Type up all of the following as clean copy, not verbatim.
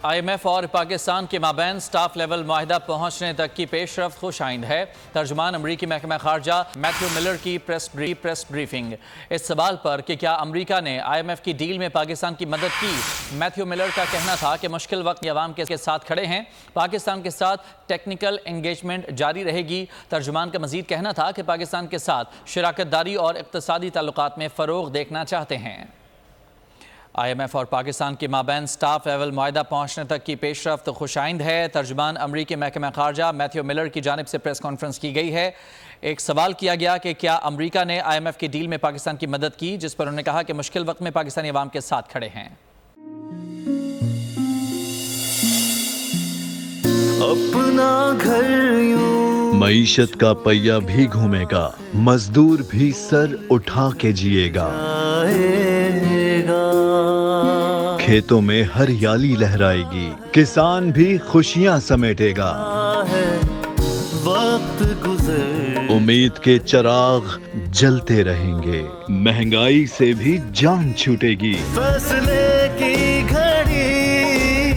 IMF اور پاکستان کے مابین سٹاف لیول معاہدہ پہنچنے تک کی پیش رفت خوش آئند ہے۔ ترجمان امریکی محکمہ خارجہ میتھیو ملر کی پریس بریفنگ۔ اس سوال پر کہ کیا امریکہ نے IMF کی ڈیل میں پاکستان کی مدد کی، میتھیو ملر کا کہنا تھا کہ مشکل وقت عوام کے ساتھ کھڑے ہیں، پاکستان کے ساتھ ٹیکنیکل انگیجمنٹ جاری رہے گی۔ ترجمان کا مزید کہنا تھا کہ پاکستان کے ساتھ شراکت داری اور اقتصادی تعلقات میں فروغ دیکھنا چاہتے ہیں۔ IMF اور پاکستان کے مابین سٹاف لیول معاہدہ پہنچنے تک کی پیش رفت خوش آئند ہے۔ ترجمان امریکی محکمہ خارجہ میتھیو ملر کی جانب سے پریس کانفرنس کی گئی ہے۔ ایک سوال کیا گیا کہ کیا امریکہ نے IMF کی ڈیل میں پاکستان کی مدد کی، جس پر انہوں نے کہا کہ مشکل وقت میں پاکستانی عوام کے ساتھ کھڑے ہیں۔ اپنا گھر یوں معیشت کا پہیہ بھی گھومے گا، مزدور بھی سر اٹھا کے جیے گا، کھیتوں میں ہریالی لہرائے گی، کسان بھی خوشیاں سمیٹے گا، وقت گزر امید کے چراغ جلتے رہیں گے، مہنگائی سے بھی جان چھوٹے گی۔ فیصلے کی گھڑی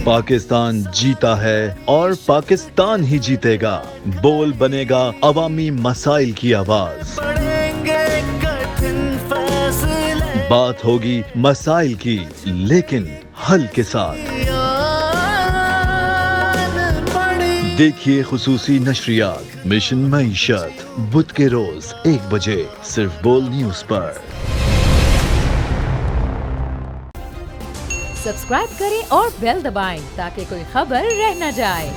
پاکستان جیتا ہے اور پاکستان ہی جیتے گا۔ بول بنے گا عوامی مسائل کی آواز، پڑیں گے کٹھن فیصلے، بات ہوگی مسائل کی لیکن حل کے ساتھ۔ دیکھیے خصوصی نشریات مشن معیشت بدھ کے روز 1 بجے صرف بول نیوز پر۔ سبسکرائب کریں اور بیل دبائیں تاکہ کوئی خبر رہ نہ جائے۔